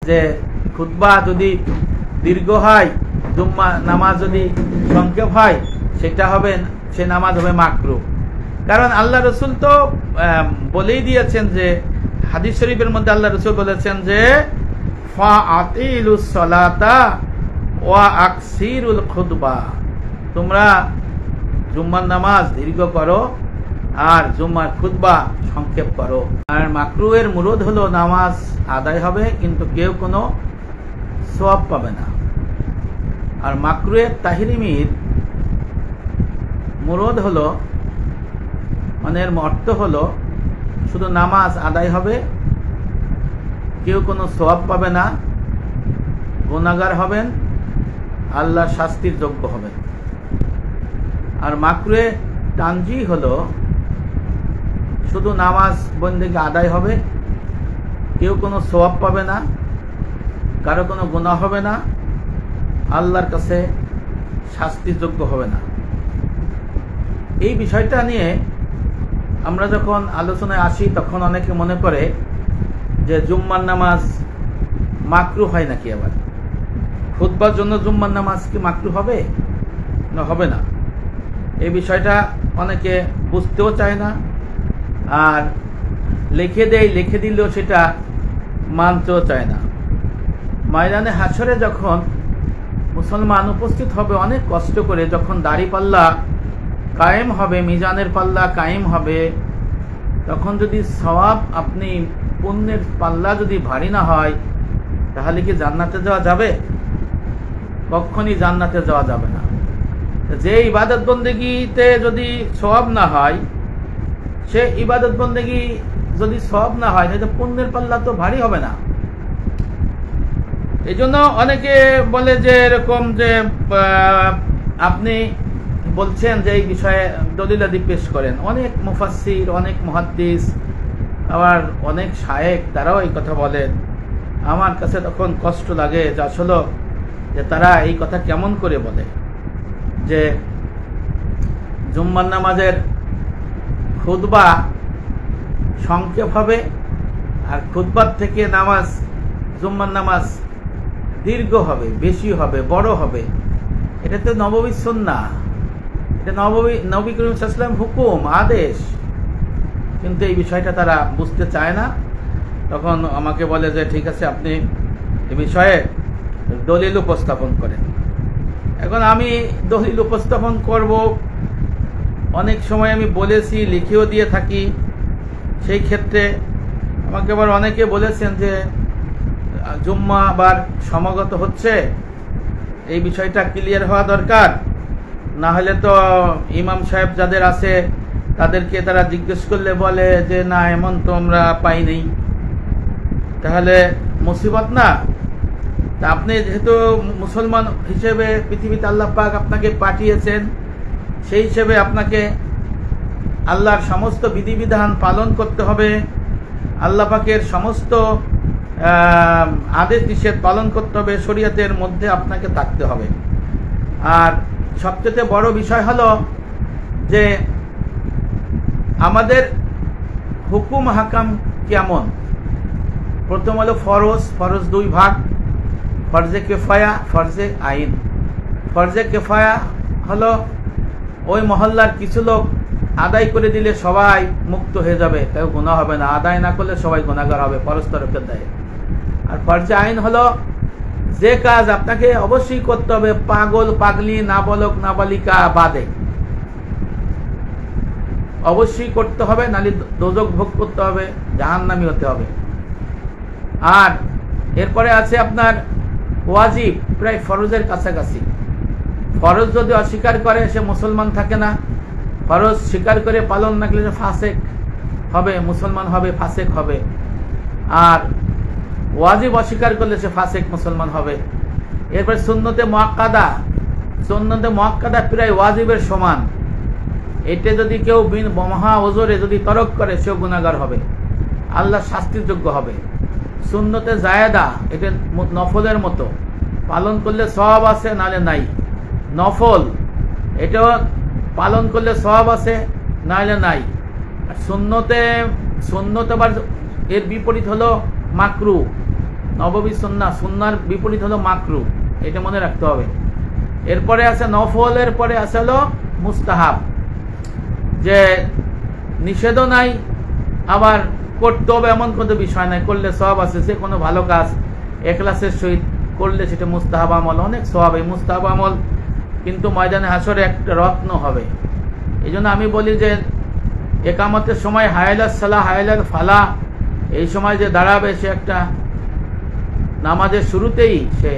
যে খুতবা যদি দীর্ঘ হয়, জুম্মা নামাজ যদি সংক্ষেপ হয়, সেটা হবে, সে নামাজ হবে মাকরুহ। কারণ আল্লাহ রসুল তো বলেই দিয়েছেন যে হাদিস শরীফের মধ্যে আল্লাহ রসুল বলেছেন যে ফাআতিলুস সালাতা ওয়া আকসিরুল খুতবা, তোমরা জুম্মার নামাজ দীর্ঘ করো আর জুম্মার খুতবা সংক্ষেপ করো। আর মাকরুহের মুরদ হলো নামাজ আদায় হবে কিন্তু কেউ কোনো সওয়াব পাবে না। আর মাকরুহের তাহরিমির মুরদ হলো, মানে এর অর্থ হলো শুধু নামাজ আদায় হবে, কেউ কোনো সওয়াব পাবে না, গুনাহগার হবেন, আল্লাহর শাস্তির যোগ্য হবেন। আর মাকরুহে তানজিহ হলো শুধু নামাজ বন্দেগী আদায় হবে, কেউ কোনো সওয়াব পাবে না, কারো কোনো গুনাহ হবে না, আল্লাহর কাছে শাস্তির যোগ্য হবে না। এই বিষয়টা নিয়ে আমরা যখন আলোচনায় আসি তখন অনেকে মনে করে যে জুম্মার নামাজ মাকরুহ হয় নাকি, আবার খুতবার জন্য জুম্মার নামাজ কি মাকরুহ হবে না, হবে না। এই বিষয়টা অনেকে বুঝতেও চায় না, আর লিখে দিলেও সেটা মানতেও চায় না। ময়দানে হাশরে যখন মুসলমান উপস্থিত হবে অনেক কষ্ট করে, যখন দাড়ি পাল্লা কায়েম হবে, মিজানের পাল্লা কায়েম হবে, তখন যদি সওয়াব আপনি পুণ্যের পাল্লা যদি ভারী না হয়, তাহলে কি জান্নাতে যাওয়া যাবে? কখনই জান্নাতে যাওয়া যাবে না। যে ইবাদত বন্দেগীতে যদি সওয়াব না হয়, সে ইবাদত বন্দেগী যদি সওয়াব না হয়, তাহলে পুণ্যের পাল্লা তো ভারী হবে না। এই জন্য অনেকে বলে যে এরকম যে আপনি বলছেন যে এই বিষয়ে দলিলাদি পেশ করেন। অনেক মুফাসসির, অনেক মুহাদ্দিস, আবার অনেক শায়েখ, তারাও এই কথা বলেন। আমার কাছে তখন কষ্ট লাগে যে আসলে যে তারা এই কথা কেমন করে বলে যে জুম্মার নামাজের খুতবা সংক্ষেপ হবে আর খুতবার থেকে নামাজ, জুম্মার নামাজ দীর্ঘ হবে, বেশি হবে, বড় হবে। এটা তো নববী সুন্নাহ, এটা নবী করিম সাল্লাল্লাহু আলাইহি ওয়াসাল্লাম হুকুম, আদেশ। কিন্তু এই বিষয়টা তারা বুঝতে চায় না। তখন আমাকে বলে যে ঠিক আছে, আপনি এ বিষয়ে দলিল উপস্থাপন করেন। এখন আমি দলিল উপস্থাপন করব, অনেক সময় আমি বলেছি, লিখেও দিয়ে থাকি। সেই ক্ষেত্রে আমাকে আবার অনেকে বলেছেন যে জুম্মা আবার সমাগত হচ্ছে, এই বিষয়টা ক্লিয়ার হওয়া দরকার, না হলে তো ইমাম সাহেব যাদের আছে তাদেরকে তারা জিজ্ঞেস করলে বলে যে না, এমন তো আমরা পাইনি, তাহলে মুসিবত না। তা আপনি যেহেতু মুসলমান হিসেবে পৃথিবীতে আল্লাহ পাক আপনাকে পাঠিয়েছেন, সেই হিসেবে আপনাকে আল্লাহর সমস্ত বিধিবিধান পালন করতে হবে, আল্লাহ পাকের সমস্ত আদেশ নিষেধ পালন করতে হবে, শরীয়তের মধ্যে আপনাকে থাকতে হবে। আর সবচেয়ে বড় বিষয় হলো যে আমাদের হুকুম হাকাম কেমন। প্রথম হলো ফরজ। ফরজ দুই ভাগ, ফরজে কিফায়া, ফরজে আইন। ফরজে কিফায়া হলো ওই মহল্লার কিছু লোক আদায় করে দিলে সবাই মুক্ত হয়ে যাবে, কেউ গুনাহ হবে না। আদায় না করলে সবাই গুনাহগার হবে, ফরজ তরফের দায়ে। আর ফরজে আইন হলো যে কাজ আপনাকে অবশ্যই করতে হবে, পাগল পাগলি, নাবালক নাবালিকা বাদে অবশ্যই করতে হবে, নাহলে দোজখ ভোগ করতে হবে, জাহান্নামী হতে হবে। আর এরপরে আছে আপনার ওয়াজিব, প্রায় ফরজের কাছাকাছি। ফরজ যদি অস্বীকার করে সে মুসলমান থাকে না, ফরজ স্বীকার করে পালন না করলে ফাসেক হবে, মুসলমান হবে, ফাসেক হবে। আর ওয়াজিব অস্বীকার করলে সে ফাসেক, মুসলমান হবে। এরপরে সুন্নতে মুআক্কাদা। সুন্নতে মুআক্কাদা প্রায় ওয়াজিবের সমান। এটা যদি কেউ মহা ওজরে যদি তরক করে সেও গুনাহগার হবে, আল্লাহ শাস্তির যোগ্য হবে। সুন্নতে জায়েদা, এটা নফলের মতো, পালন করলে সওয়াব আছে, নালে নাই। নফল, এটাও পালন করলে সওয়াব আছে, নাহলে নাই। আর সুন্নতে আবার এর বিপরীত হলো মাকরু। নববী সুন্নাহ, সুন্নাহর বিপরীত হলো মাকরু, এটা মনে রাখতে হবে। এরপরে আছে নফলের পরে আছে হলো মুস্তাহাব, যে নিষেধও নাই আবার করতে হবে এমন কোনো বিষয় নাই, করলে সওয়াব আছে। যে কোনো ভালো কাজ ইখলাসের সহিত করলে সেটা মুস্তাহাব আমল, অনেক সওয়াব। এই মুস্তাহাব আমল কিন্তু ময়দানে হাসরে একটা রত্ন হবে। এই জন্য আমি বলি যে একামতের সময় হায়ালাস সালাহ, হায়ালাল ফালা, এই সময় যে দাঁড়াবে সে একটা নামাজের শুরুতেই সে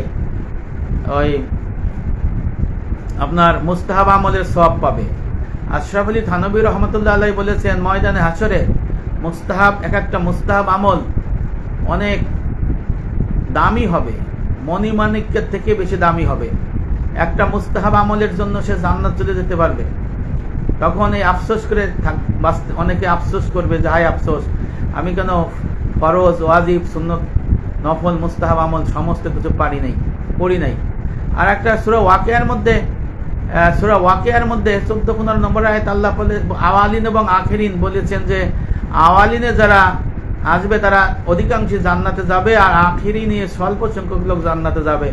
ওই আপনার মুস্তাহাব আমলের সওয়াব পাবে। আশরাফ আলী থানভী রহমতুল্লাহ আলাইহি বলেছেন, ময়দানে হাসরে মুস্তাহাব, এক একটা মুস্তাহাব আমল অনেক দামি হবে, মণিমাণিক্যের থেকে বেশি দামি হবে। একটা মুস্তাহাব আমলের জন্য সে জান্নাত চলে যেতে পারবে। তখন এই আফসোস করে অনেকে আফসোস করবে যে হায় আফসোস, আমি কেন ফরজ, ওয়াজিব, সুন্নত, নফল, মুস্তাহাব আমল সমস্ত কিছু পড়ি নাই। আর একটা সূরা ওয়াকিয়ার মধ্যে 14-15 নম্বর আয়াত আল্লাহ বলে আওয়ালিন এবং আখিরিন বলেছেন যে আওয়ালিনে যারা আসবে তারা অধিকাংশই জান্নাতে যাবে, আর আখিরিনে স্বল্প সংখ্যক লোক জান্নাতে যাবে।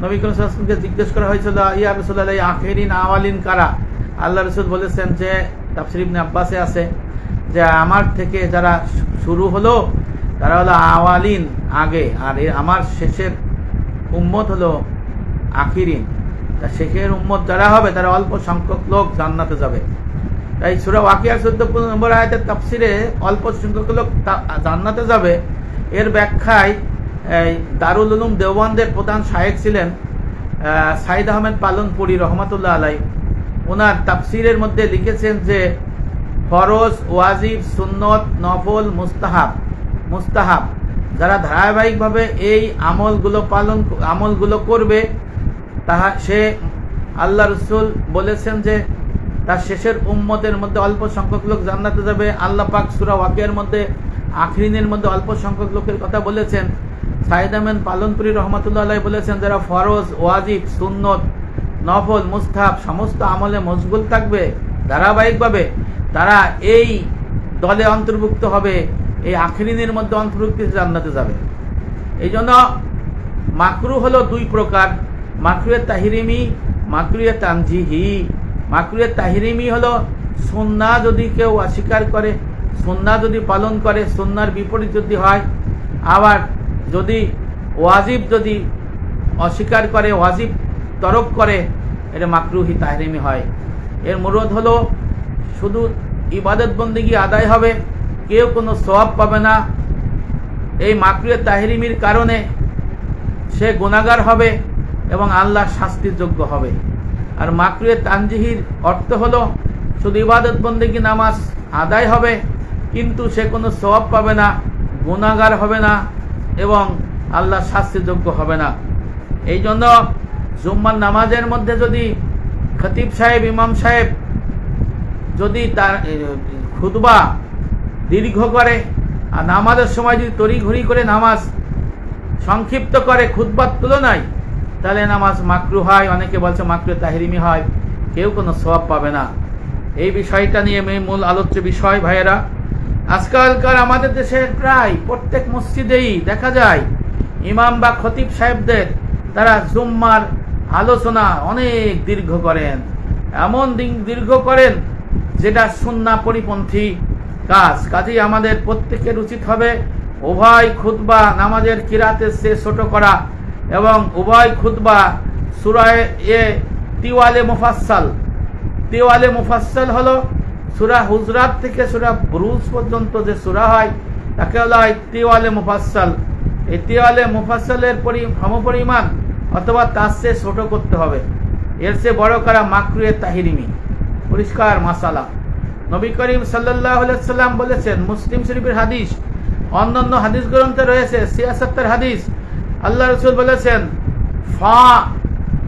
নবী করিম সাল্লাল্লাহু আলাইহি ওয়াসাল্লামকে জিজ্ঞেস করা হয়েছিল, ইয়া রাসূলুল্লাহ, আখিরিন আওয়ালিন কারা? আল্লাহ রাসূল বলেছেন যে, তাফসীর ইবনে আব্বাসে আছে যে আমার থেকে যারা শুরু হলো তারা হলো আওয়ালিন আগে, আর আমার শেষের উম্মত হলো আখিরিন। শেষের উম্মত যারা হবে তারা অল্প সংখ্যক লোক জান্নাতে যাবে। তাই সূরা ওয়াকিয়ার 14 নম্বর আয়াতের তাফসিরে অল্প সংখ্যক লোক জান্নাতে যাবে, এর ব্যাখ্যায় দারুল উলুম দেওবন্দের প্রধান শায়েখ ছিলেন সাইদ আহমেদ পালনপুরি রহমাতুল্লাহ আলাইহি। ওনার তাফসিরের মধ্যে লিখেছেন যে ফরজ, ওয়াজিব, সুন্নত, নফল, মুস্তাহাব যারা ধারাবাহিকভাবে এই আমলগুলো করবে, তাহা সে আল্লাহ রাসূল বলেছেন যে তার শেষের উম্মতের মধ্যে অল্প সংখ্যক লোক জান্নাতে যাবে। আল্লাহ পাক সূরা ওয়াকিয়ার মধ্যে আখিরিনের মধ্যে অল্প সংখ্যক লোকের কথা বলেছেন। সাইদ আহমেদ পালনপুরি রহমাতুল্লাহ আলাইহি বলেছেন যারা ফরজ, ওয়াজিব, সুন্নত, নফল, মুস্তাহাব সমস্ত আমলে মশগুল থাকবে ধারাবাহিকভাবে, তারা এই দলে অন্তর্ভুক্ত হবে, এই আখিরিনের মধ্যে অন্তর্ভুক্ত জান্নাতে যাবে। এই জন্য মাকরু হলো দুই প্রকার, মাকরুয়ে তাহরিমি, মাকরুয়ে তানজিহি। মাকরুয়ে তাহরিমি হলো সুন্নাহ যদি কেউ অস্বীকার করে, সুন্নাহ যদি পালন করে, সুন্নাহর বিপরীত যদি হয়, আবার যদি ওয়াজিব যদি অস্বীকার করে, ওয়াজিব তরক করে, এটা মাকরুহি তাহরিমি হয়। এর মুরাদ হলো শুধু ইবাদত বন্দেগী আদায় হবে, কেউ কোনো সওয়াব পাবে না। এই মাকরুয়ে তাহরিমির কারণে সে গুনাহগার হবে এবং আল্লাহর শাস্তির যোগ্য হবে। আর মাকরুয়ে তানজিহির অর্থ হলো শুধু ইবাদত বন্দেগী নামাজ আদায় হবে, কিন্তু সে কোনো সওয়াব পাবে না, গুনাহগার হবে না এবং আল্লাহর শাস্তির যোগ্য হবে না। এই জন্য জুম্মার নামাজের মধ্যে যদি খতিব সাহেব, ইমাম সাহেব যদি তার খুতবা দীর্ঘ করে আর নামাজের সময় যদি তড়িঘড়ি করে নামাজ সংক্ষিপ্ত করে খুতবার তুলনায়, তাহলে নামাজ মাকরু হয়। অনেকে বলছে মাকরু তাহরিমি হয়, কেউ কোনো সওয়াব পাবে না। এই বিষয়টা নিয়ে মূল আলোচ্য বিষয়। ভাইয়েরা, আজকালকার আমাদের দেশের প্রায় প্রত্যেক মসজিদেই দেখা যায় ইমাম বা খতিব সাহেবদের তারা জুম্মার আলোচনা অনেক দীর্ঘ করেন, এমন দীর্ঘ করেন যেটা সুন্নাহ পরিপন্থী কাজ। কাজেই আমাদের প্রত্যেকের উচিত হবে উভয় খুতবা নামাজের কিরাতের চেয়ে ছোট করা এবং উভয় খুতবা সূরা তিওয়ালে মুফাসসাল হলো সূরা হুজরাত থেকে সূরা বুরুজ পর্যন্ত যে সূরা হয় তাকে বলা হয় তিওয়ালে মুফাসসাল। এই তিওয়ালে মুফাসসালের সমপরিমাণ অথবা তার চেয়ে ছোট করতে হবে, এর চেয়ে বড় করা মাকরুয়ে তাহরিমি। পরিষ্কার মাসালা। নবী করিম সাল্লাল্লাহু আলাইহি ওয়াসাল্লাম বলেছেন, মুসলিম শরীফের হাদিস, অন্যান্য হাদিস গ্রন্থে রয়েছে 76 হাদিস। আল্লাহ রাসূল বলেছেন,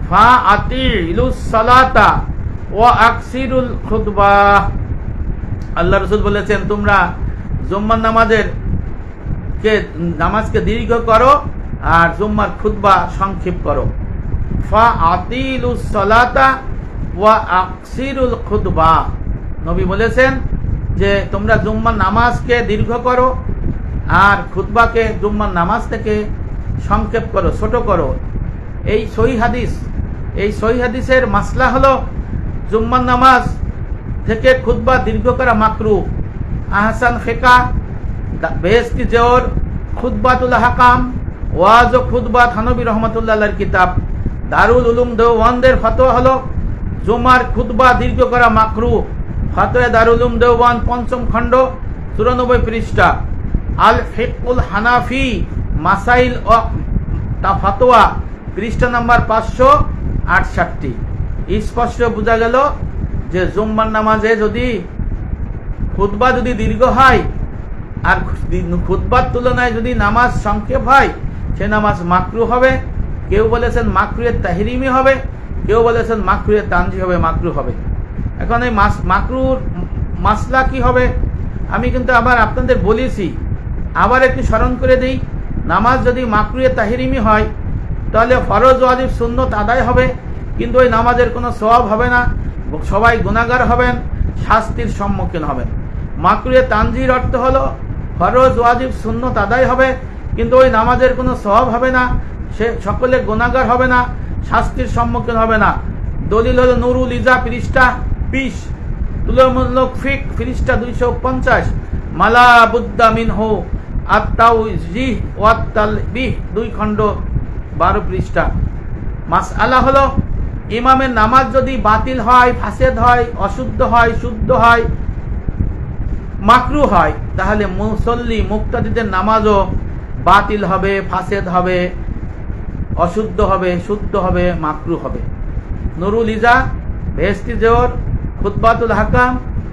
ফা আতিলুস সালাতা ওয়া আকসিরুল খুতবাহ। আল্লাহ রাসূল বলেছেন তোমরা জুম্মার নামাজকে দীর্ঘ করো আর জুম্মার খুতবা সংক্ষেপ করো। ফা আতিলুস সালাতা ওয়া আকসিরুল খুতবাহ। নবী বলেছেন যে তোমরা জুম্মার নামাজকে দীর্ঘ করো আর খুতবাকে জুম্মার নামাজ থেকে সংক্ষেপ করো, ছোট করো। এই সহিহ হাদিসের মাসলা হলো জুম্মার নামাজ থেকে খুতবা দীর্ঘ করা মাকরু। আহসান ফিকা, বেহেশতি জোর, খুতবাতুল হাকাম, ওয়াজ ও খুতবা থানবী রহমাতুল্লাহ আলাইহির কিতাব। দারুল উলুম দেওবন্দের ফতোয়া হলো জুমার খুতবা দীর্ঘ করা মাকরু। ফতোয়া দারুল উলুম দেওবন্দ ৫ম খণ্ড ৯৪ পৃষ্ঠা। আল ফিকহুল হানাফি মাসাইল ও তা ফতোয়া পৃষ্ঠা নাম্বার ৫৬৮। স্পষ্ট বোঝা গেল যে জুম্মার নামাজে যদি খুতবা যদি দীর্ঘ হয় আর খুতবার তুলনায় যদি নামাজ সংক্ষেপ হয়, সে নামাজ মাকরু হবে। কেউ বলেছেন মাকরুয়ে তাহরিমি হবে, কেউ বলেছেন মাকরুয়ে তানজি হবে, মাকরু হবে। এখন এই মাকরুর মাসলা কি হবে আমি কিন্তু আবার আপনাদের বলেছি, আবার একটু স্মরণ করে দিই। নামাজ যদি মাকরুয়ে তাহরিমি হয় তাহলে ফরজ ওয়াজিব সুন্নত আদায় হবে, কিন্তু ওই নামাজের কোনো সওয়াব হবে না, সবাই গুনাহগার হবেন, শাস্তির সম্মুখীন হবেন। মাকরুয়ে তানজির অর্থ হলো ফরজ ওয়াজিব সুন্নত আদায় হবে, কিন্তু ওই নামাজের কোনো সওয়াব হবে না, সে সকলে গুনাহগার হবে না, শাস্তির সম্মুখীন হবে না। দলিল হলো নুরুল ইজা পৃষ্ঠা ২০, তুলনামূলক ফিক পৃষ্ঠা ২৫০, মালা বুদ্দা মিনহু আত-তাওজিহ ওয়াত তালবিহ ২ খণ্ড ১২ পৃষ্ঠা। মাসআলা হলো ইমামের নামাজ যদি বাতিল হয়, ফাসেদ হয়, অশুদ্ধ হয়, শুদ্ধ হয়, মাকরু হয়, তাহলে মুসল্লি মুক্তাদিদের নামাজও বাতিল হবে, ফাসেদ হবে, অশুদ্ধ হবে, শুদ্ধ হবে, মাকরু হবে। নুরুল ইজা, বেহেশতি জোর, খুতবাতুল হাকাম,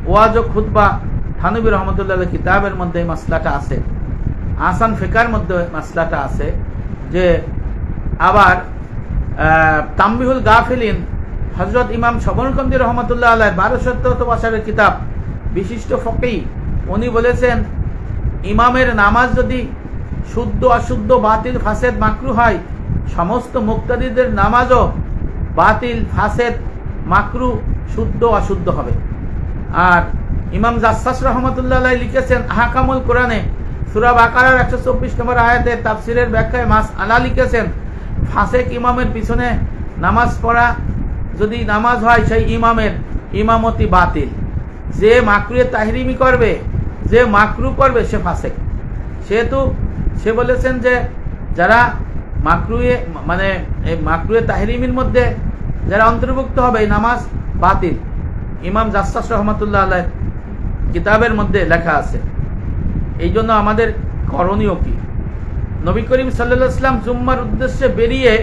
ওয়াজ ও খুতবা থানবী রহমাতুল্লাহ আলাইহি কিতাবের মধ্যে এই মাসলাটা আছে। আহসান ফিকার মধ্যে মাসলাটা আছে। যে আবার তামবিহুল গাফিলিন হযরত ইমাম সবরকান্দি রহমাতুল্লাহ আলাইহি ১২৭০ বছরের কিতাব, বিশিষ্ট ফকিহ, উনি বলেছেন ইমামের নামাজ যদি শুদ্ধ অশুদ্ধ বাতিল ফাসেদ মাকরু হয়, সমস্ত মুক্তাদিদের নামাজও বাতিল ফাসেদ মাকরু শুদ্ধ অশুদ্ধ হবে। আর ইমাম জাসসাস রহমাতুল্লাহ আলাইহি লিখেছেন আহকামুল কোরআনে সূরা বাকারার ১২৪ নম্বর আয়াতে তাফসিরের ব্যাখ্যায় মাসআলা লিখেছেন, ফাসেক ইমামের পিছনে নামাজ পড়া যদি নামাজ হয়, সেই ইমামের ইমামতি বাতিল। যে মাকরুয়ে তাহরিমি করবে, যে মাকরু করবে, সে ফাসেক। সেহেতু সে বলেছেন যে যারা মাকরুয়ে মানে এই মাকরুয়ে তাহরিমির মধ্যে যারা অন্তর্ভুক্ত হবে, এই নামাজ বাতিল। ইমাম জাসসাস রহমাতুল্লাহ আলাইহি কিতাবের মধ্যে লেখা আছে। এই জন্য আমাদের করণীয় কি? নবী করিম সাল্লাল্লাহু আলাইহি ওয়াসাল্লাম জুম্মার উদ্দেশ্যে বেরিয়ে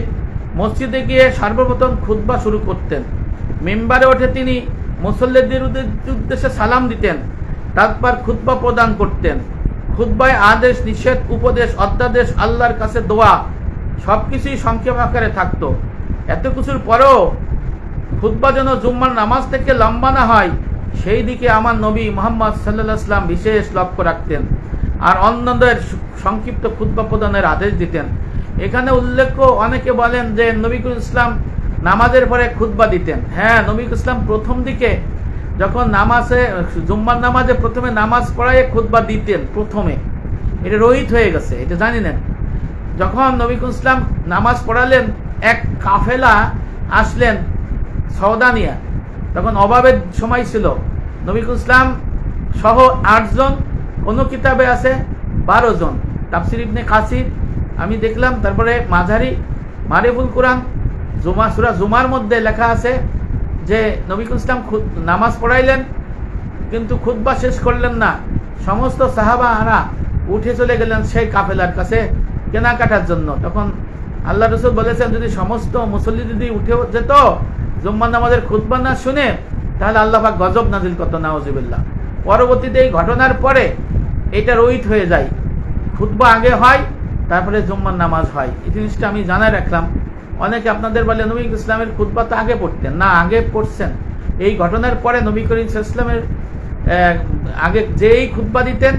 মসজিদে গিয়ে সর্বপ্রথম খুতবা শুরু করতেন। মিম্বারে ওঠে তিনি মুসল্লিদের উদ্দেশ্যে সালাম দিতেন, তারপর খুতবা প্রদান করতেন। খুতবায় আদেশ, নিষেধ, উপদেশ, অধ্যাদেশ, আল্লাহর কাছে দোয়া সবকিছুই সংক্ষেপ আকারে থাকতো। এত কিছুর পরেও খুতবা যেন জুম্মার নামাজ থেকে লম্বা না হয়, সেই দিকে আমার নবী মুহাম্মদ সাল্লাল্লাহু আলাইহি ওয়াসাল্লাম বিশেষ লক্ষ্য রাখতেন আর অন্যদের সংক্ষিপ্ত খুতবা প্রদানের আদেশ দিতেন। এখানে উল্লেখ্য, অনেকে বলেন যে নবী করিম ইসলাম নামাজের পরে খুতবা দিতেন। হ্যাঁ, নবী ইসলাম প্রথম দিকে যখন নামাজে জুম্মার নামাজে প্রথমে নামাজ পড়ায় খুতবা দিতেন প্রথমে, এটা রহিত হয়ে গেছে, এটা জানি না। যখন নবী ইসলাম নামাজ পড়ালেন, এক কাফেলা আসলেন সওদা নিয়ে, তখন অভাবের সময় ছিল। নবী ইসলাম সহ ৮ জন, কোন কিতাবে আছে ১২ জন। তাফসির ইবনে কাসির আমি দেখলাম, তারপরে মাঝারি মারিফুল কোরআন সূরা জুমার মধ্যে লেখা আছে যে নবী ইসলাম নামাজ পড়াইলেন, কিন্তু খুতবা শেষ করলেন না। সমস্ত সাহাবারা উঠে চলে গেলেন সেই কাফেলার কাছে কেনাকাটার জন্য। তখন আল্লাহ রাসূল বলেছেন, যদি সমস্ত মুসল্লি যদি উঠে যেত জুম্মার নামাজের খুতবা না শুনে, তাহলে আল্লাহ পাক গজব নাজিল করত, নাউযুবিল্লাহ। পরবর্তীতে এই ঘটনার পরে এটা রহিত হয়ে যায়, খুতবা আগে হয়, তারপরে জুম্মার নামাজ হয়। এই জিনিসটা আমি জানাই রাখলাম। অনেকে আপনাদের বলে নবী ইসলামের খুতবা তো আগে পড়তেন না, আগে পড়ছেন। এই ঘটনার পরে নবী করিম সাল্লাল্লাহু আলাইহি ওয়াসাল্লামের আগে যেই খুতবা দিতেন,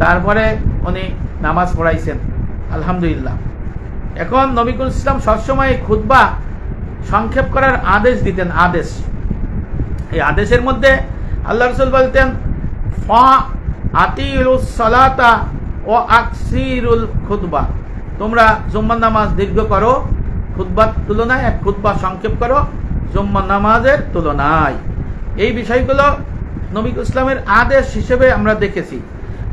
তারপরে উনি নামাজ পড়াইছেন, আলহামদুলিল্লাহ। এখন নবী করিম ইসলাম সবসময় খুতবা সংক্ষেপ করার আদেশ দিতেন। আদেশ, এই আদেশের মধ্যে আল্লাহ রাসূল বলতেন, ফা আতিউস সালাতা ও আকসিরুল খুতবা, তোমরা জুম্মার নামাজ দীর্ঘ করো খুতবার তুলনায়, এক খুতবা সংক্ষেপ করো জুম্মার নামাজের তুলনায়। এই বিষয়গুলো নবী ইসলামের আদেশ হিসেবে আমরা দেখেছি।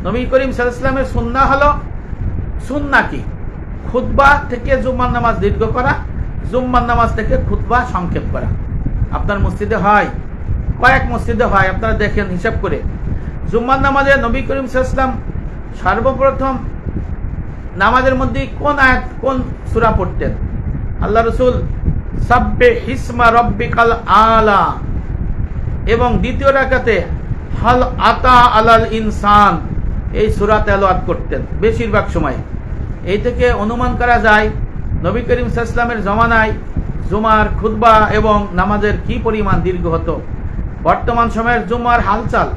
নবী করিম সাল্লাল্লাহু আলাইহি ওয়াসাল্লামের সুন্নাহ হলো, সুন্না কি? খুতবা থেকে জুম্মার নামাজ দীর্ঘ করা, জুম্মার নামাজ থেকে খুতবা সংক্ষেপ করা। আপনার মসজিদে হয়, কয়েক মসজিদে হয়, আপনারা দেখেন হিসাব করে। জুম্মার নামাজে নবী করিম সাল্লাল্লাহু আলাইহি ওয়াসাল্লাম সর্বপ্রথম নামাজের মধ্যে কোন আয়াত, কোন সূরা পড়তেন? আল্লাহ রাসূল সাব্বিহিসমা রাব্বিকাল আলা, এবং দ্বিতীয় রাকাতে হাল আতা আলাল ইনসান, এই সূরা তেলাওয়াত করতেন বেশিরভাগ সময়। এই থেকে অনুমান করা যায় নবী করিম সাল্লাল্লাহু আলাইহি ওয়াসাল্লামের জমানায় জুমার খুতবা এবং নামাজের কি পরিমাণ দীর্ঘ হতো। বর্তমান সময়ের জুমার হালচাল,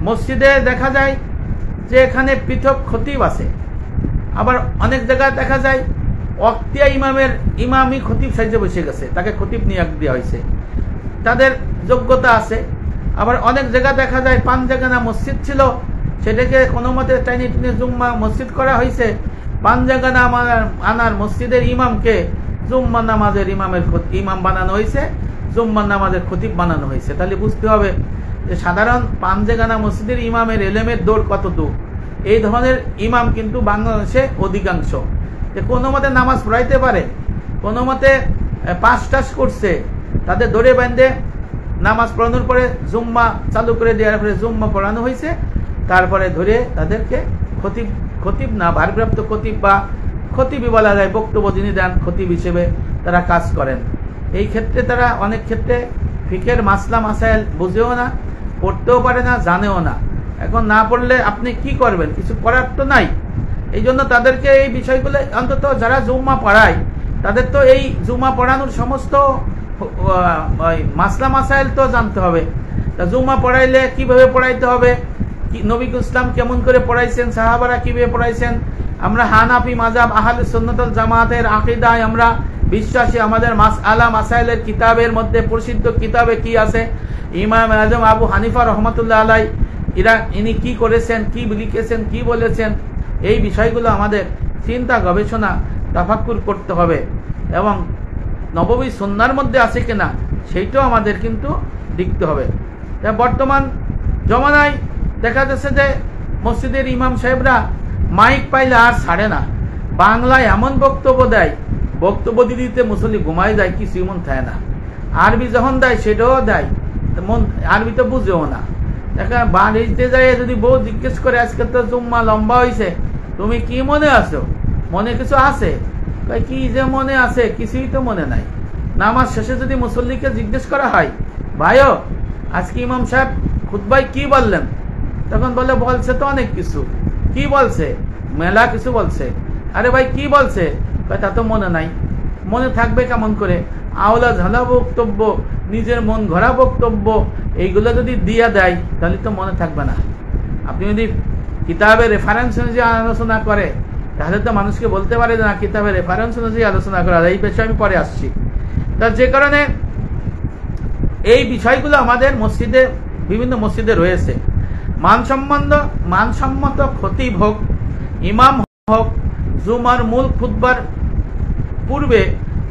মসজিদে দেখা যায় যে এখানে পৃথক খতিব আছে, আবার অনেক জায়গায় দেখা যায় ওয়াক্তিয়া ইমামই খতিব সাইজে বসে গেছে, তাকে খতিব নিয়োগ দেওয়া হয়েছে, তাদের যোগ্যতা আছে। আবার অনেক জায়গা দেখা যায় পাঞ্জাগানা মসজিদ ছিল, সেটাকে কোনো মতে টাইনি টেনে জুম্মা মসজিদ করা হয়েছে। পাঞ্জাগানা আনার মসজিদের ইমামকে জুম্মা নামাজের ইমাম বানানো হয়েছে, জুম্মা নামাজের খতিব বানানো হয়েছে। তাহলে বুঝতে হবে যে সাধারণ পাঞ্জাগানা মসজিদের ইমামের এলেমের দৌড় কত দূর। এই ধরনের ইমাম কিন্তু বাংলাদেশে অধিকাংশ, যে কোনো মতে নামাজ পড়াইতে পারে, কোনো মতে পাস টাস করছে, তাদের দৌড়ে বাঁধে নামাজ পড়ানোর পরে জুম্মা চালু করে দেওয়ার পরে জুম্মা পড়ানো হয়েছে, তারপরে ধরে তাদেরকে খতিব না ভারপ্রাপ্ত খতিব বা খতিবই বলা যায়, বক্তব্য যিনি দেন খতিব হিসেবে তারা কাজ করেন। এই ক্ষেত্রে তারা অনেক ক্ষেত্রে ফিকের মাসলা মাসাইল বুঝেও না, পড়তেও পারে না, জানেও না। এখন না পড়লে আপনি কি করবেন? কিছু করার তো নাই। এই জন্য তাদেরকে এই বিষয়গুলো অন্তত যারা জুম্মা পড়ায় তাদের তো এই জুম্মা পড়ানোর সমস্ত মাসলা মাসাইল তো জানতে হবে। তা জুম্মা পড়াইলে কিভাবে পড়াইতে হবে, নবী ইসলাম কেমন করে পড়াইছেন, সাহাবারা কিভাবে পড়াইছেন, আমরা হানাফি মাযহাব আহলে সুন্নাত ওয়াল জামাতের আকীদায় আমরা বিশ্বাসী, আমাদের মাসআলা মাসাইলের কিতাবের মধ্যে প্রসিদ্ধ কিতাবে কি আছে, ইমাম আজম আবু হানিফা রহমাতুল্লাহ আলাইহি ইনি কি করেছেন, কি লিখেছেন, কি বলেছেন, এই বিষয়গুলো আমাদের চিন্তা গবেষণা তাফাক্কুর করতে হবে, এবং নববী সুন্নাহর মধ্যে আছে কিনা সেইটাও আমাদের কিন্তু দেখতে হবে। বর্তমান জমানায় দেখা যাচ্ছে যে মসজিদের ইমাম সাহেবরা মাইক পাইলে আর ছাড়ে না, বাংলায় এমন বক্তব্য দেয়, বক্তব্য দিতে মুসল্লি ঘুমায় যায়, কিছু মন থাকে না। আরবি যখন দেয় সেটাও দেয়, মন আরবি তো বুঝেও না। দেখা বাড়িতে যায় যদি বউ জিজ্ঞেস করে আজকে তো জুম্মা লম্বা হয়েছে, তুমি কি মনে আছো? মনে কিছু আছে? কি যে মনে আছে, কিছুই তো মনে নাই। নামাজ শেষে যদি মুসল্লিকে জিজ্ঞেস করা হয়, ভাইও আজকে ইমাম সাহেব খুতবায় কি বললেন, তখন বলছে তো অনেক কিছু। কি বলছে? মেলা কিছু বলছে। আরে ভাই কি বলছে? তা তো মনে নাই। মনে থাকবে কেমন করে? আওলা ঝালা বক্তব্য, নিজের মন ঘোরা বক্তব্য, এইগুলো যদি দিয়া দেয় তাহলে তো মনে থাকবে না। আপনি যদি কিতাবের রেফারেন্স অনুযায়ী আলোচনা করে তাহলে তো মানুষকে বলতে পারে না কিতাবের রেফারেন্স অনুযায়ী আলোচনা করা। এই বিষয়ে আমি পরে আসছি। তার যে কারণে এই বিষয়গুলো আমাদের মসজিদে, বিভিন্ন মসজিদে রয়েছে। মানসম্মত খতিব হোক, ইমাম হোক, জুমার মূল খুতবার পূর্বে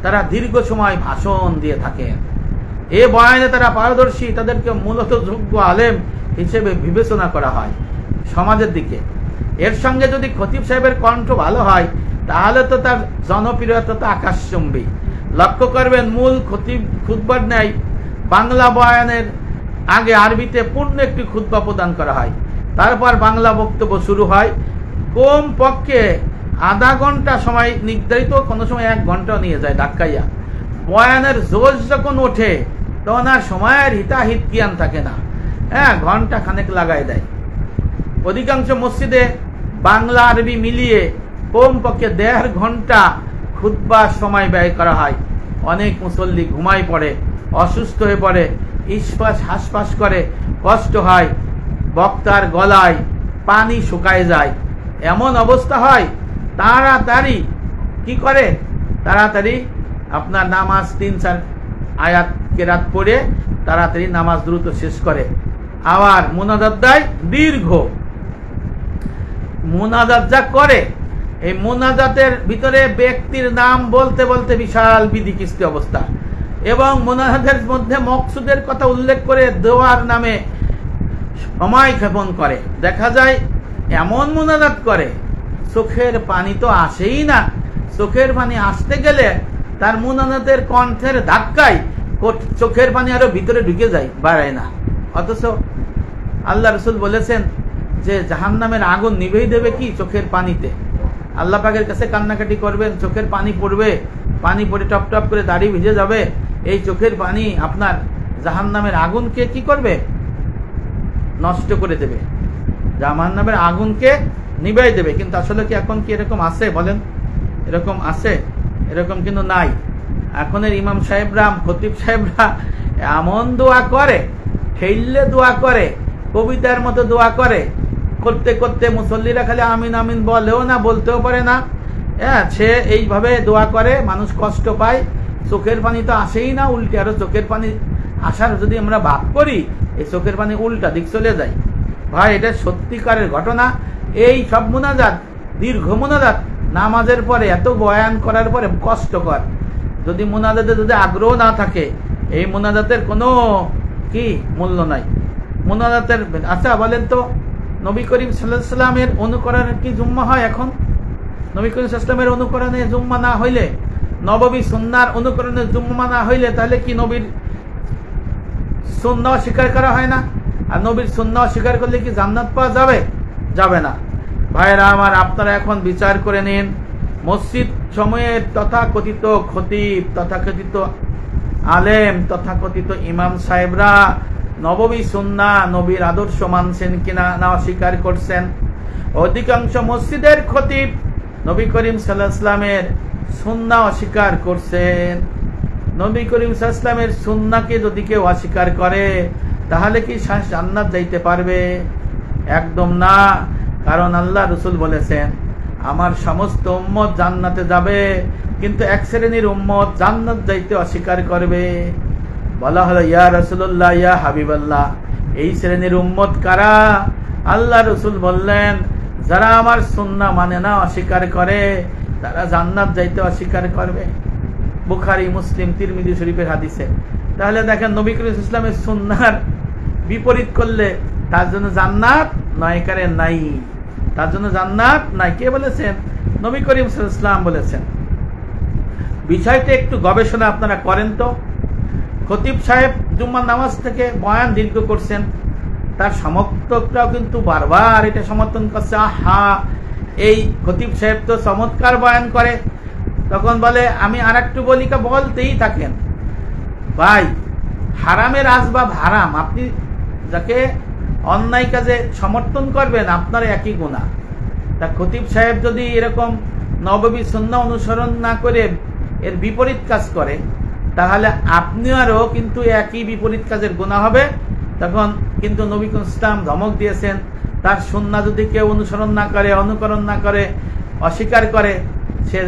তারা দীর্ঘ সময় ভাষণ দিয়ে থাকেন। এ বয়ানে তারা পারদর্শী, তাদেরকে মূলত যোগ্য আলেম হিসেবে বিবেচনা করা হয় সমাজের দিকে। এর সঙ্গে যদি খতিব সাহেবের কণ্ঠ ভালো হয় তাহলে তো তার জনপ্রিয়তা তো আকাশচুম্বী। লক্ষ্য করবেন, মূল খুতবার ন্যায় বাংলা বয়ানের আগে আরবিতে পূর্ণ একটি খুতবা প্রদান করা হয়, তারপর বাংলা বক্তব্য শুরু হয়। কম পক্ষে আধা ঘন্টা সময় নির্ধারিত, কোনো সময় 1 ঘন্টাও নিয়ে যায় ধাক্কাইয়া। বয়ানের জোশ যখন ওঠে তখন আর সময়ের হিতাহিত জ্ঞান থাকে না, ঘন্টা খানেক লাগাই দেয়। অধিকাংশ মসজিদে বাংলা আরবি মিলিয়ে কম পক্ষে 1.5 ঘন্টা খুতবার সময় ব্যয় করা হয়। অনেক মুসল্লি ঘুমায় পড়ে, অসুস্থ হয়ে পড়ে, ইসফাস হাসফাস করে, কষ্ট হয়, বক্তার গলায় পানি শুকায় যায়। এমন অবস্থা হয়, তাড়াতাড়ি কি করে, তাড়াতাড়ি আপনার নামাজ 3-4 আয়াত কেরাত পড়ে তাড়াতাড়ি নামাজ দ্রুত শেষ করে। আবার মুনাজাত দেয় দীর্ঘ। মুনাজাত যা করে এই মোনাজাতের ভিতরে ব্যক্তির নাম বলতে বলতে বিশাল বিধিকিস্তি অবস্থা, এবং মোনাজাতের মধ্যে মকসুদের কথা উল্লেখ করে দোয়ার নামে সময় ক্ষেপণ করে। দেখা যায় এমন মোনাজাত করে চোখের পানি তো আসেই না, চোখের পানি আসতে গেলে তার মোনাজাতের কণ্ঠের ধাক্কায় চোখের পানি আরো ভিতরে ঢুকে যায়, বাড়ায় না। অথচ আল্লাহ রসুল বলেছেন যে জাহান্নামের আগুন নিভেই দেবে কি চোখের পানিতে। আল্লাহ পাকের কাছে কান্নাকাটি করবেন, চোখের পানি পড়বে, পানি পড়ে টপ টপ করে দাড়ি ভিজে যাবে। এই চোখের পানি আপনার জাহান্নামের আগুনকে কি করবে? নষ্ট করে দেবে, জাহান্নামের আগুনকে নিভাই দেবে। কিন্তু আসলে কি এখন কি এরকম আছে বলেন? এরকম আছে? এরকম কিন্তু নাই। এখনের ইমাম সাহেবরা, খতিব সাহেবরা এমন দোয়া করে, ঠেললে দোয়া করে, কবিতার মতো দোয়া করে, করতে করতে মুসল্লিরা খালি আমিন আমিন বলেও না, বলতেও পারে না। হ্যাঁ, সে এইভাবে দোয়া করে, মানুষ কষ্ট পায়, চোখের পানি তো আসেই না, উল্টে আরো চোখের পানি আসার যদি আমরা ভাব করি, এই চোখের পানি উল্টা দিক চলে যায়। ভাই, এটা সত্যিকারের ঘটনা। এই সব মুনাজাত, দীর্ঘ মুনাজাত, নামাজের পরে এত বয়ান করার পরে কষ্টকর। যদি মুনাজাতে যদি আগ্রহ না থাকে, এই মুনাজাতের কোনো কি মূল্য নাই। মুনাজাতের আচ্ছা বলেন তো, নবী করিম সাল্লাল্লাহু আলাইহি ওয়াসাল্লামের অনুকরণে কি জুম্মা হয় এখন? নবী করিম সাল্লাল্লাহু আলাইহি ওয়াসাল্লামের অনুকরণে জুম্মা না হইলে, নববী সুন্নাহর অনুকরণে জুম্মা না হইলে, তাহলে কি নবীর সুন্নাহ স্বীকার করা হয় না? আর নবীর সুন্নাহ স্বীকার করলে কি জান্নাত পাওয়া যাবে? যাবে না। ভাইরা আমার, আপনারা এখন বিচার করে নিন, মসজিদ সময়ের তথাকথিত খতিব, তথাকথিত আলেম, তথাকথিত ইমাম সাহেবরা নববী সুন্নাহ, নবীর আদর্শ মানছেন কিনা না অস্বীকার করছেন? অধিকাংশ মসজিদের খতিব নবী করিম সাল্লাল্লাহু আলাইহি ওয়াসাল্লামের সুন্নাহ অস্বীকার করছেন। নবী করিম সাল্লাল্লাহু আলাইহি ওয়াসাল্লামের সুন্নাহকে যদি কেউ অস্বীকার করে, তাহলে কি জান্নাত যাইতে পারবে? একদম না। কারণ আল্লাহ রাসূল বলেছেন, আমার সমস্ত উম্মত জান্নাতে যাবে, কিন্তু এক শ্রেণীর উম্মত জান্নাত যাইতে অস্বীকার করবে। বলা হলো, ইয়া রাসূলুল্লাহ, ইয়া হাবিবাল্লাহ, এই শ্রেণীর উম্মত কারা? আল্লাহ রাসূল বললেন, যারা আমার সুন্নাহ মানে না, অস্বীকার করে, তারা জান্নাত যাইতে অস্বীকার করবে। বুখারী, মুসলিম, তিরমিজি শরীফের হাদিসে। তাহলে দেখেন, নবী করিম সাল্লাল্লাহু আলাইহি ওয়াসাল্লামের সুন্নাহর বিপরীত করলে তার জন্য জান্নাত নয়, কারে নাই, তার জন্য জান্নাত নাই। কে বলেছেন? নবী করিম সাল্লাল্লাহু আলাইহি ওয়াসাল্লাম বলেছেন। বিষয়টা একটু গবেষণা আপনারা করেন তো। খতিব সাহেব জুম্মার নামাজ থেকে বয়ান দীর্ঘ করছেন, তার সমর্থকরাও কিন্তু বারবার এটা সমর্থন করছে, আহা এই খতিব সাহেব তো চমৎকার বয়ান করে। তখন বলে, আমি আর একটু বলি, বলতেই থাকেন। ভাই, হারামের আসবাব হারাম, আপনি যাকে অন্যায় কাজে সমর্থন করবেন, আপনার একই গুনাহ। তা খতিব সাহেব যদি এরকম নববী সুন্নাহ অনুসরণ না করে এর বিপরীত কাজ করে, তাহলে আপনিও কিন্তু একই বিপরীত কাজের গুনাহ হবে। তখন কিন্তু নবী ইসলাম ধমক দিয়েছেন, তার সুন্নাহ যদি কেউ অনুসরণ না করে, অনুকরণ না করে, অস্বীকার করে, সে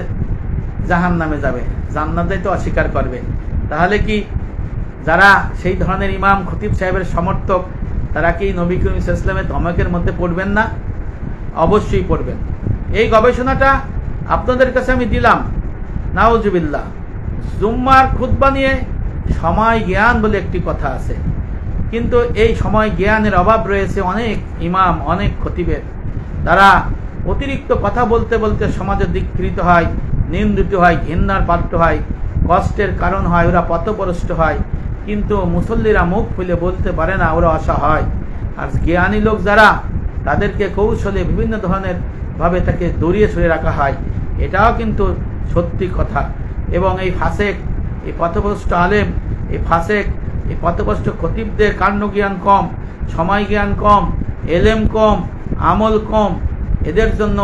জাহান্নামে যাবে, জান্নাতে তো অস্বীকার করবে। তাহলে কি যারা সেই ধরনের ইমাম খতিব সাহেবের সমর্থক, তারা কি নবী করিম সাল্লাল্লাহু আলাইহি ওয়াসাল্লামের ধমকের মধ্যে পড়বেন না? অবশ্যই পড়বেন। এই গবেষণাটা আপনাদের কাছে আমি দিলাম। নাউজুবিল্লাহ। জুম্মার খুতবা নিয়ে সময় জ্ঞান বলে একটি কথা আছে, কিন্তু এই সময় জ্ঞানের অভাব রয়েছে অনেক ইমাম, অনেক খতিবের। তারা অতিরিক্ত কথা বলতে বলতে সমাজে ধিক্কৃত হয়, নিন্দিত হয়, ঘৃণার পাত্র হয়, কষ্টের কারণ হয়, ওরা পথভ্রষ্ট হয়। কিন্তু মুসল্লিরা মুখ খুলে বলতে পারে না, ওরা অসহায়। আর জ্ঞানী লোক যারা, তাদেরকে কৌশলে বিভিন্ন ধরনের ভাবে তাকে দড়িয়ে সরিয়ে রাখা হয়। এটাও কিন্তু সত্যি কথা। এবং এই ফাসেক, এই পথভ্রষ্ট আলেম, এই ফাসেক, এই পথভ্রষ্ট খতিবদের কাণ্ডজ্ঞান কম, সময় জ্ঞান কম, এলেম কম, আমল কম। এদের জন্য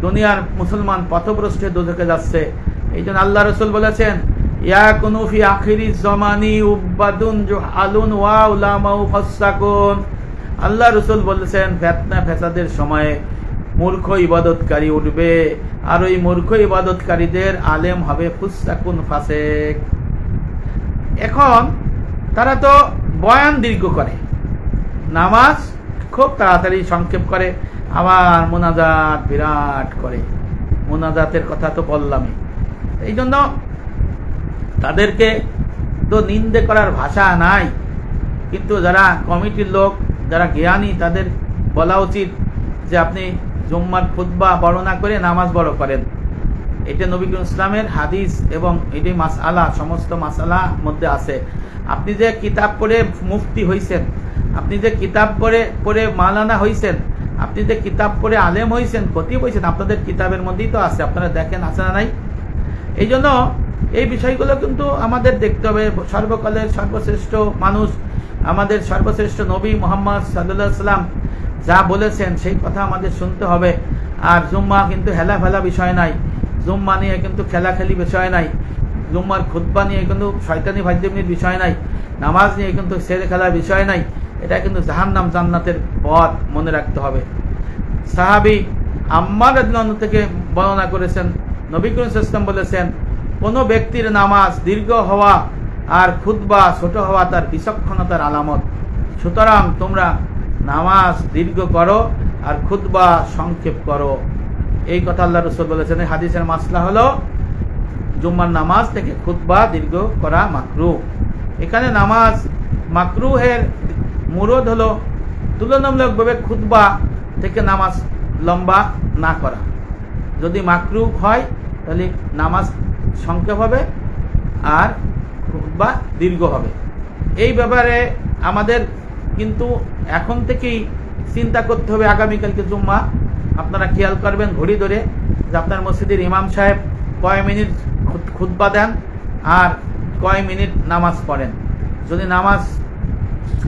দুনিয়ার মুসলমান পথভ্রষ্টে দোজখে যাচ্ছে। এই জন্য আল্লাহ রাসূল বলেছেন, ইয়াকুনু ফি আখিরি জামানি উবাদুন জুহালুন ওয়া উলামাউ ফাসাকুন। আল্লাহ রাসূল বলেছেন, ফিতনা ফেসাদের সময়ে মূর্খ ইবাদতকারী উঠবে, আর ওই মূর্খ ইবাদতকারীদের আলেম হবে ফুসাকুন, ফাসেক। এখন তারা তো বয়ান দীর্ঘ করে, নামাজ খুব তাড়াতাড়ি সংক্ষেপ করে, আবার মোনাজাত বিরাট করে। মোনাজাতের কথা তো বললামই। এই জন্য তাদেরকে তো নিন্দে করার ভাষা নাই, কিন্তু যারা কমিটির লোক, যারা জ্ঞানী, তাদের বলা উচিত যে আপনি জুম্মার খুতবা বড় না করে নামাজ বড় করেন। এটা নবী করিম ইসলামের হাদিস এবং এটি মাসআলা, সমস্ত মাসআলা মধ্যে আছে। আপনি যে কিতাব পড়ে মুফতি হইছেন, আপনি যে কিতাব পড়ে মাওলানা হইছেন, আপনি যে কিতাব পড়ে আলেম হইছেন, খতিব হইছেন, আপনাদের কিতাবের মধ্যেই তো আছে, আপনারা দেখেন আছে না নাই? এই জন্য এই বিষয়গুলো কিন্তু আমাদের দেখতে হবে। সর্বকালের সর্বশ্রেষ্ঠ মানুষ, আমাদের সর্বশ্রেষ্ঠ নবী মুহাম্মদ সাল্লাল্লাহু আলাইহি সাল্লাম যা বলেছেন সেই কথা আমাদের শুনতে হবে। আর জুম্মা কিন্তু হেলা ফেলা বিষয় নাই, জুম্মা নিয়ে কিন্তু খেলাখেলি বিষয় নাই, জুম্মার খুতবা নিয়ে কিন্তু শয়তানি ফাজলামির বিষয় নাই, নামাজ নিয়ে কিন্তু ছেলে খেলার বিষয় নাই। এটা কিন্তু জাহান্নাম জান্নাতের পথ, মনে রাখতে হবে। সাহাবী আম্মার রাদিয়াল্লাহু আনহু থেকে বর্ণনা করেছেন, নবী করিম সাল্লাল্লাহু আলাইহি ওয়াসাল্লাম বলেছেন, কোন ব্যক্তির নামাজ দীর্ঘ হওয়া আর খুতবা ছোট হওয়া তার বিচক্ষণতার আলামত। সুতরাং তোমরা নামাজ দীর্ঘ করো আর খুতবা সংক্ষেপ করো। এই কথা আল্লাহ রাসূল বলেছেন। হাদিসের মাসলা হলো জুম্মার নামাজ থেকে খুতবা দীর্ঘ করা মাকরুহ। এখানে নামাজ মাকরুহের মুরদ হলো তুলনামূলকভাবে খুতবা থেকে নামাজ লম্বা না করা। যদি মাকরুহ হয় তাহলে নামাজ সংক্ষেপ হবে আর খুতবা দীর্ঘ হবে। এই ব্যাপারে আমাদের কিন্তু এখন থেকেই চিন্তা করতে হবে। আগামীকালকে জুম্মা, আপনারা খেয়াল করবেন ঘড়ি ধরে যে আপনার মসজিদের ইমাম সাহেব কয় মিনিট খুতবা দেন আর কয় মিনিট নামাজ পড়েন। যদি নামাজ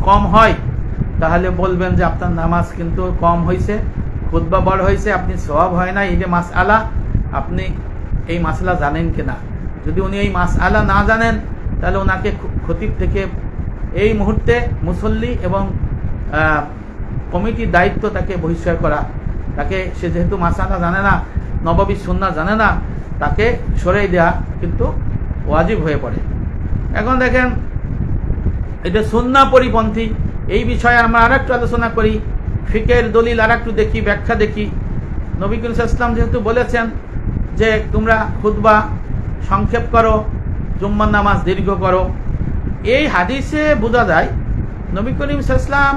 কম হয় তাহলে বলবেন যে আপনার নামাজ কিন্তু কম হয়েছে, খুতবা বড় হয়েছে, আপনি সওয়াব হয় না। এটা মাসআলা, আপনি এই মাসআলা জানেন কিনা। যদি উনি এই মাসআলা না জানেন তাহলে ওনাকে খতিব থেকে এই মুহূর্তে মুসল্লি এবং কমিটির দায়িত্ব তাকে বহিষ্কার করা। তাকে, সে যেহেতু মাসআলা জানে না, নববী সুন্নাহ জানে না, তাকে সরিয়ে দেওয়া কিন্তু ওয়াজিব হয়ে পড়ে। এখন দেখেন, এটা সুন্নাহ পরিপন্থী। এই বিষয়ে আমরা আরেকটু আলোচনা করি, ফিকের দলিল আরেকটু দেখি, ব্যাখ্যা দেখি। নবী করিম সাল্লাল্লাহু আলাইহি ওয়াসাল্লাম যেহেতু বলেছেন যে তোমরা খুতবা সংক্ষেপ করো, জুম্মার নামাজ দীর্ঘ করো, এই হাদিসে বোঝা যায় নবী করিম সাল্লাল্লাহু আলাইহি ওয়াসাল্লাম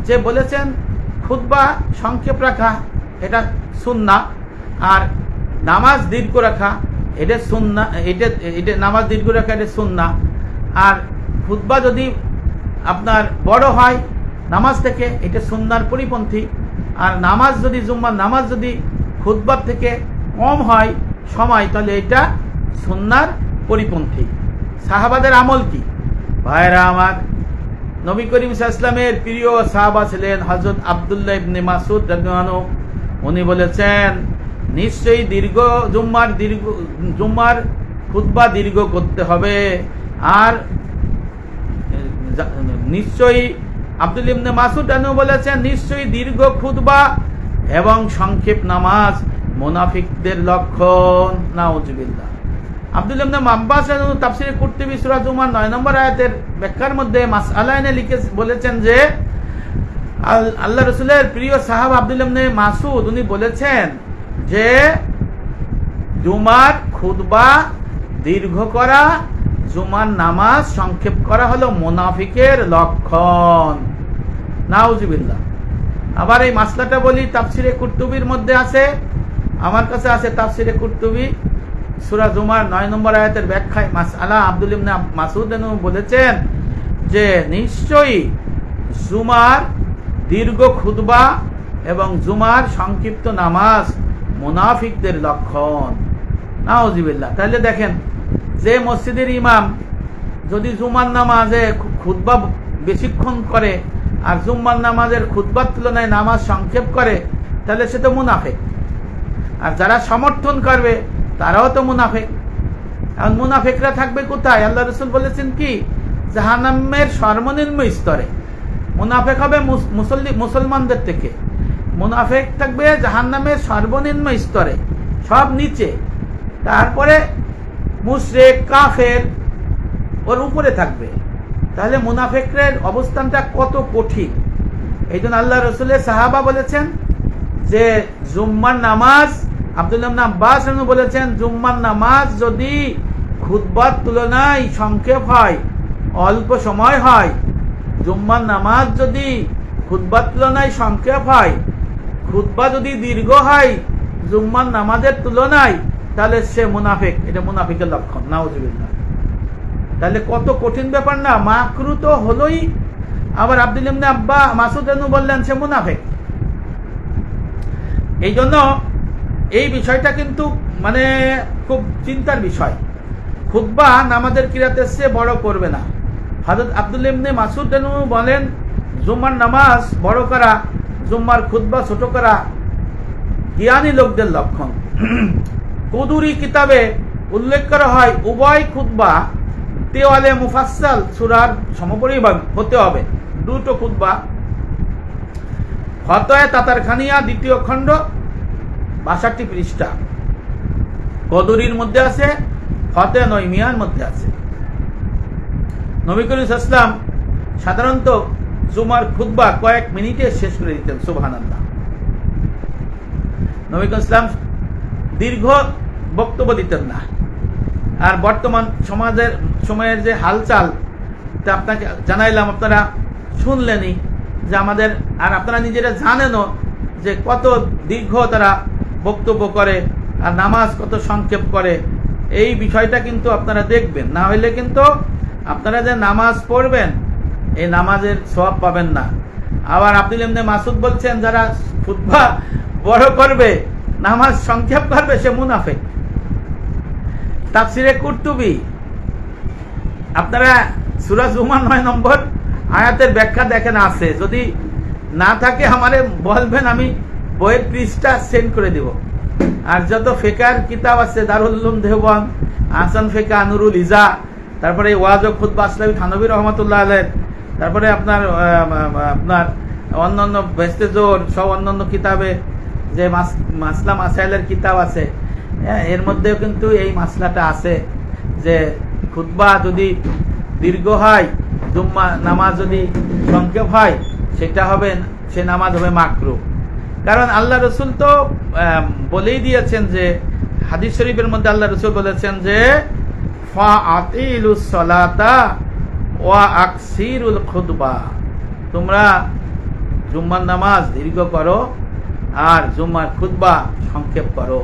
যে বলেছেন খুতবা সংক্ষেপ রাখা এটা সুন্নাহ, আর নামাজ দীর্ঘ রাখা এটা সুন্নাহ। এটা নামাজ দীর্ঘ রাখা এটা সুন্নাহ। আর খুতবা যদি আপনার বড় হয় নামাজ থেকে, এটা সুন্নাহর পরিপন্থী। আর নামাজ যদি জুম্মার নামাজ যদি খুতবার থেকে কম হয় সময়, তাহলে এটা সুন্নাহর পরিপন্থী। সাহাবাদের আমল কি? ভাইরা আমার, নবী করিম সাল্লাল্লাহু আলাইহি ওয়াসাল্লামের প্রিয় সাহাবা ছিলেন হযরত আব্দুল্লাহ ইবনে মাসউদ রাদিয়াল্লাহু আনহু। উনি বলেছেন, নিশ্চয়ই জুম্মার খুতবা দীর্ঘ করতে হবে। আর নিশ্চয়ই আব্দুল্লাহ ইবনে মাসউদ রাদিয়াল্লাহু আনহু বলেছেন, নিশ্চয়ই দীর্ঘ খুতবা এবং সংক্ষেপ নামাজ মুনাফিকদের লক্ষণ। নাউজুবিল্লাহ। আব্দুল্লাহ ইবনে আব্বাস রাদিয়াল্লাহু আনহু তাফসীরে কুরতুবী সূরা জুমার 9 নম্বর আয়াতের ব্যাখ্যার মধ্যে মাসআলা এনে লিখে বলেছেন যে আল্লাহ রাসূলের প্রিয় সাহাবা আব্দুল্লাহ ইবনে মাসউদ উনি বলেছেন যে জুমার খুতবা দীর্ঘ করা, জুমার নামাজ সংক্ষেপ করা হলো মুনাফিকের লক্ষণ। নাউজুবিল্লাহ। আবার এই মাসলাটা বলি, তাফসীরে কুরতুবীর মধ্যে আছে, আমার কাছে আছে তাফসীরে কুরতুবী সূরা জুমার 9 নম্বর আয়াতের ব্যাখ্যায় মাসআলা আব্দুল্লাহ ইবনে মাসউদ বলেছেন যে নিশ্চয়ই জুমার দীর্ঘ খুতবা এবং জুমার সংক্ষিপ্ত নামাজ মুনাফিকদের লক্ষণ। নাউজুবিল্লাহ। তাহলে দেখেন, যে মসজিদের ইমাম যদি জুমার নামাজে খুতবা বেশিক্ষণ করে আর জুম্মার নামাজের খুতবার তুলনায় নামাজ সংক্ষেপ করে, তাহলে সে তো মুনাফিক। আর যারা সমর্থন করবে তারাও তো মুনাফিক। এখন মুনাফিকরা থাকবে কোথায়? আল্লাহ রাসূল বলেছেন কি, জাহান্নামের সর্বনিম্ন স্তরে। মুনাফিক হবে মুসলমানদের থেকে, মুনাফিক থাকবে জাহান্নামের সর্বনিম্ন স্তরে, সব নিচে। তারপরে মুশরিক কাফের ওর উপরে থাকবে। তাহলে মুনাফিকদের অবস্থানটা কত কঠিন। এই জন্য আল্লাহ রাসূলের সাহাবা বলেছেন যে জুম্মার নামাজ আব্দুল্লাহ ইবনে আব্বাস বলেছেন, জুম্মার নামাজ যদি খুতবার তুলনায় সংক্ষেপ হয়, অল্প সময় হয়, জুম্মার নামাজ যদি খুতবার তুলনায় সংক্ষেপ হয়, খুতবা যদি দীর্ঘ হয় জুম্মার নামাজের তুলনায়, তাহলে সে মুনাফিক। এটা মুনাফিকের লক্ষণ, নাউজুবিল্লাহ। তাহলে কত কঠিন ব্যাপার না, মাকরু তো হলোই, আবার আব্দুল্লাহ ইবনে মাসউদ বললেন সে মুনাফিক। এই জন্য এই বিষয়টা কিন্তু মানে খুব চিন্তার বিষয়। খুতবা নামাজের কিরাতের চেয়ে বড় করবে না। হযরত আব্দুল্লাহ ইবনে মাসউদ বলেন, জুম্মার নামাজ বড় করা, জুম্মার খুতবা ছোট করা জ্ঞানী লোকদের লক্ষণ। কুদুরি কিতাবে উল্লেখ করা হয়, উভয় খুতবা তেওয়ালে মুফাসসাল সূরার সমপরিমাণ হতে হবে। দুটো খুতবা, ফতোয়া তাতারখানিয়া 2য় খণ্ড 62 পৃষ্ঠা কদুরির মধ্যে আছে, ফতোয়া নইমিয়ার মধ্যে আছে। নবী করিম সাল্লাল্লাহু আলাইহি ওয়াসাল্লাম সাধারণত জুমার খুতবা কয়েক মিনিটে শেষ করে দিতেন। সুবহানাল্লাহ। নবী করিম সাল্লাল্লাহু আলাইহি ওয়াসাল্লাম দীর্ঘ বক্তব্য দিতেন না। আর বর্তমান সময়ের যে হালচাল তা আপনাকে জানাইলাম, আপনারা শুনলেনই যে আমাদের, আর আপনারা নিজেরা জানেনও যে কত দীর্ঘ তারা বক্তব্য করে আর নামাজ কত সংক্ষেপ করে। এই বিষয়টা কিন্তু আপনারা দেখবেন, না হইলে কিন্তু আপনারা যে নামাজ পড়বেন এই নামাজের সওয়াব পাবেন না। আবার আব্দুল্লাহ ইবনে মাসউদ বলছেন, যারা খুতবা বড় করবে, নামাজ সংক্ষেপ করবে, সে মুনাফিক। তাফসিরে কুরতুবী, আপনারা সূরা জুমার 9 নম্বর আয়াতের ব্যাখ্যা দেখেন, আছে। যদি না থাকে আমারে বলবেন, আমি বইয়ের পৃষ্ঠা সেন্ড করে দিব। আর যত ফিকার কিতাব আছে, দারুল উলুম দেওবন্দ, আহসান ফিকা, নুরুল ইজা, তারপরে ওয়াজ ও খুতবা আসলামী থানভী রহমাতুল্লাহ আলাইহ, তারপরে আপনার অন্যান্য বেস্তেজোর সব অন্যান্য কিতাবে যে মাসলা মাসাইলের কিতাব আছে, এর মধ্যেও কিন্তু এই মাসলাটা আছে যে খুতবা যদি দীর্ঘ হয়, জুম্মা নামাজ যদি সংক্ষেপ হয়, সেটা হবে, সে নামাজ হবে মাকরু। কারণ আল্লাহ রসুল তো বলেই দিয়েছেন যে, হাদিস শরীফের মধ্যে আল্লাহ রসুল বলেছেন যে, ফাআতিলুস সালাতা ওয়া আকসিরুল খুতবা, তোমরা জুম্মার নামাজ দীর্ঘ করো আর জুম্মার খুতবা সংক্ষেপ করো।